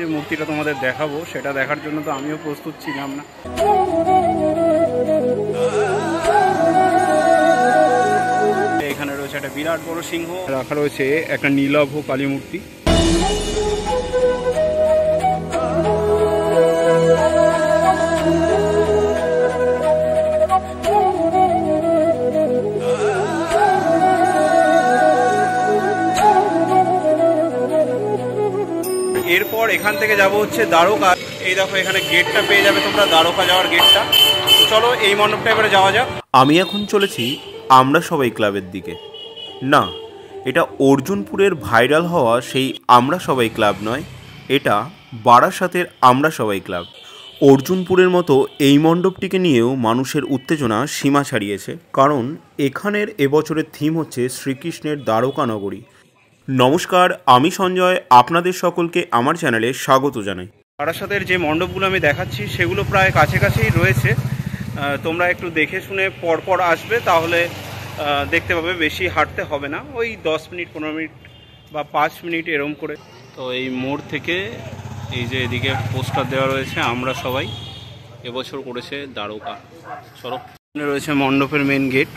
যে মূর্তিটা তোমাদের দেখাবো সেটা দেখার জন্য তো আমিও প্রস্তুত ছিলাম না। এখানে রয়েছে একটা বিরাট বড় সিংহ, রাখা রয়েছে একটা নীলাভ কালী মূর্তি। এরপর এখান থেকে যাব হচ্ছে দ্বারকা। এই দেখো এখানে গেটটা পেয়ে যাবে তোমরা, দ্বারকা যাওয়ার গেটটা। চলো এই মণ্ডপটা এবারে যাওয়া যাক। আমি এখন চলেছি আমরা সবাই ক্লাবের দিকে। না, এটা অর্জুনপুরের ভাইরাল হওয়া সেই আমরা সবাই ক্লাব নয়, এটা বারাসাতের আমরা সবাই ক্লাব। অর্জুনপুরের মতো এই মণ্ডপটিকে নিয়েও মানুষের উত্তেজনা সীমা ছাড়িয়েছে, কারণ এখানের এবছরের থিম হচ্ছে শ্রীকৃষ্ণের দ্বারকা নগরী। নমস্কার, আমি সঞ্জয়, আপনাদের সকলকে আমার চ্যানেলে স্বাগত জানাই। বারাসাতের যে মণ্ডপগুলো আমি দেখাচ্ছি সেগুলো প্রায় কাছাকাছিই রয়েছে, তোমরা একটু দেখে শুনে পরপর আসবে, তাহলে দেখতে পাবে। বেশি হাঁটতে হবে না, ওই 10 মিনিট 15 মিনিট বা 5 মিনিট এরম করে। তো এই মোড় থেকে এই যে এদিকে পোস্টার দেওয়া রয়েছে আমরা সবাই এবছর করেছে দ্বারকা। চলো, রয়েছে মণ্ডপের মেন গেট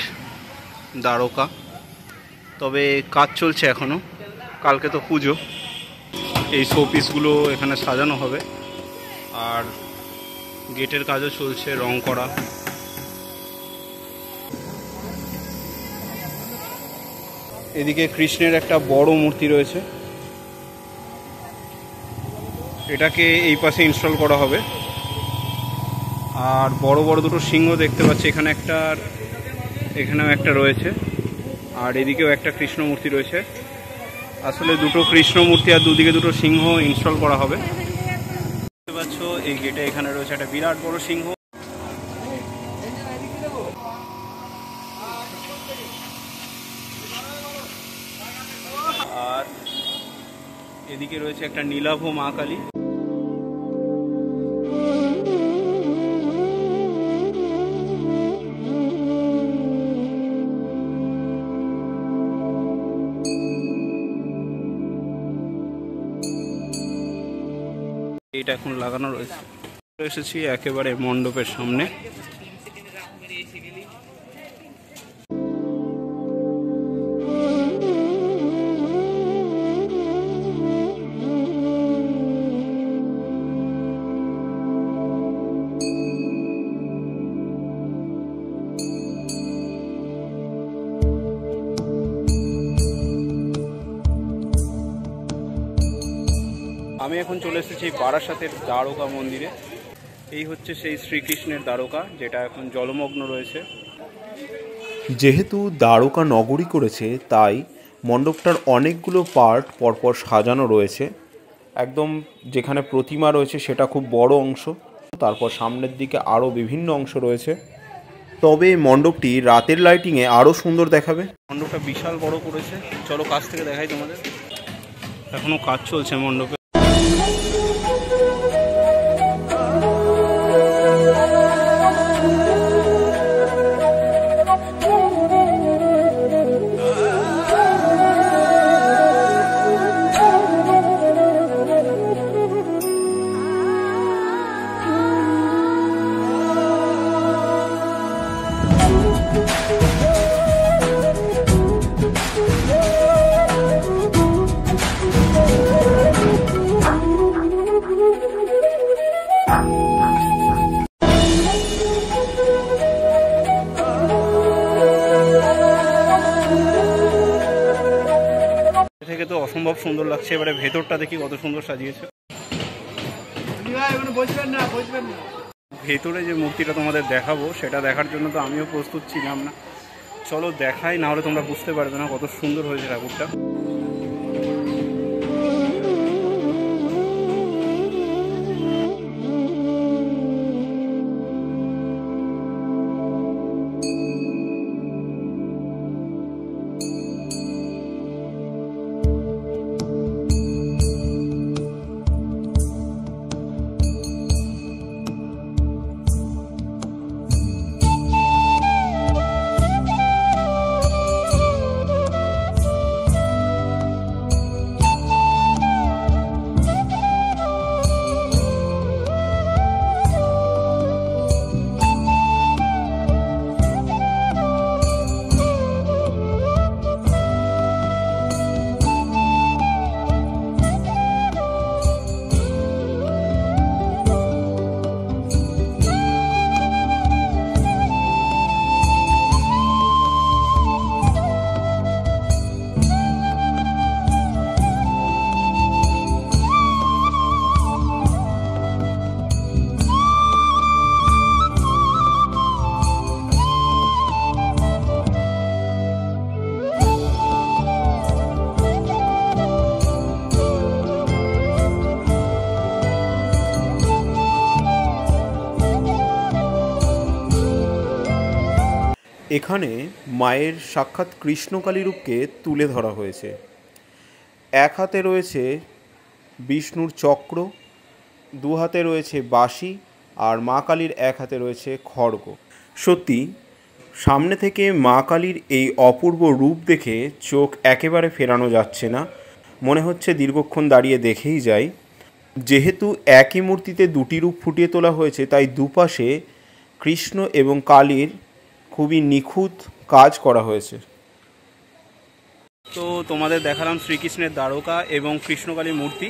দ্বারকা, তবে কাজ চলছে এখনও, কালকে তো পুজো। এই শোপিসগুলো এখানে সাজানো হবে, আর গেটের কাজও চলছে, রং করা। এদিকে কৃষ্ণের একটা বড় মূর্তি রয়েছে, এটাকে এই পাশে ইনস্টল করা হবে। আর বড় বড় দুটো সিংহ দেখতে পাচ্ছি, এখানে একটা আর এখানেও একটা রয়েছে, আর এদিকেও একটা কৃষ্ণ মূর্তি রয়েছে। আসলে দুটো কৃষ্ণ মূর্তি আর দুদিকে দুটো সিংহ ইনস্টল করা হবে। দেখতে পাচ্ছ এই গেটে এখানে রয়েছে একটা বিরাট বড় সিংহ। আর এদিকে রয়েছে একটা নীলাভ মা কালী। এটা এখন লাগানো রয়েছে। এসেছি একেবারে মণ্ডপের সামনে। আমি এখন চলে এসেছি বারাসাতের দ্বারকা মন্দিরে। এই হচ্ছে সেই শ্রীকৃষ্ণের দ্বারকা, যেটা এখন জলমগ্ন রয়েছে। যেহেতু দ্বারকা নগরী করেছে, তাই মণ্ডপটার অনেকগুলো পার্ট পরপর সাজানো রয়েছে। একদম যেখানে প্রতিমা রয়েছে সেটা খুব বড় অংশ, তারপর সামনের দিকে আরও বিভিন্ন অংশ রয়েছে। তবে মণ্ডপটি রাতের লাইটিংয়ে আরও সুন্দর দেখাবে। মণ্ডপটা বিশাল বড় করেছে, চলো কাছ থেকে দেখাই তোমাদের। এখনও কাজ চলছে মণ্ডপে। থেকে তো অসম্ভব সুন্দর লাগছে, এবারে ভেতরটা দেখি কত সুন্দর সাজিয়েছে। ভেতরে যে মূর্তিটা তোমাদের দেখাবো সেটা দেখার জন্য তো আমিও প্রস্তুত ছিলাম না। চলো দেখাই, না হলে তোমরা বুঝতে পারবে না কত সুন্দর হয়েছে ঠাকুরটা। এখানে মায়ের সাক্ষাৎ কৃষ্ণকালী রূপকে তুলে ধরা হয়েছে। এক হাতে রয়েছে বিষ্ণুর চক্র, দু হাতে রয়েছে বাঁশি, আর মা কালীর এক হাতে রয়েছে খড়গ। সত্যি সামনে থেকে মা কালীর এই অপূর্ব রূপ দেখে চোখ একেবারে ফেরানো যাচ্ছে না, মনে হচ্ছে দীর্ঘক্ষণ দাঁড়িয়ে দেখেই যাই। যেহেতু একই মূর্তিতে দুটি রূপ ফুটিয়ে তোলা হয়েছে, তাই দুপাশে কৃষ্ণ এবং কালীর খুবই নিখুঁত কাজ করা হয়েছে। তো তোমাদের দেখালাম শ্রীকৃষ্ণের দ্বারকা এবং কৃষ্ণকালীর মূর্তি।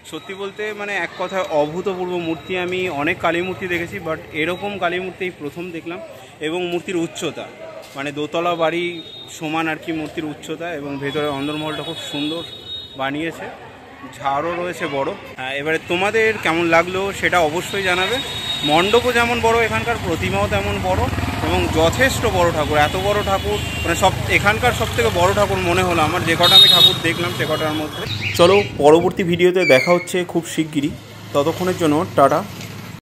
সত্যি বলতে মানে এক কথায় অভূতপূর্ব মূর্তি। আমি অনেক কালী মূর্তি দেখেছি, বাট এরকম কালী মূর্তি প্রথম দেখলাম। এবং মূর্তির উচ্চতা মানে দোতলা বাড়ি সমান আর কি মূর্তির উচ্চতা, এবং ভেতরের অন্দরমহলটা খুব সুন্দর বানিয়েছে, ঝাড়ও রয়েছে বড়। এবারে তোমাদের কেমন লাগলো সেটা অবশ্যই জানাবে। মণ্ডপও যেমন বড়, এখানকার প্রতিমাও তেমন বড় এবং যথেষ্ট বড় ঠাকুর। এত বড় ঠাকুর মানে এখানকার সব থেকে বড় ঠাকুর মনে হলো আমার, যে কটা আমি ঠাকুর দেখলাম সে কটার মধ্যে। চলো পরবর্তী ভিডিওতে দেখা হচ্ছে খুব শিগগিরই। ততক্ষণের জন্য টাটা।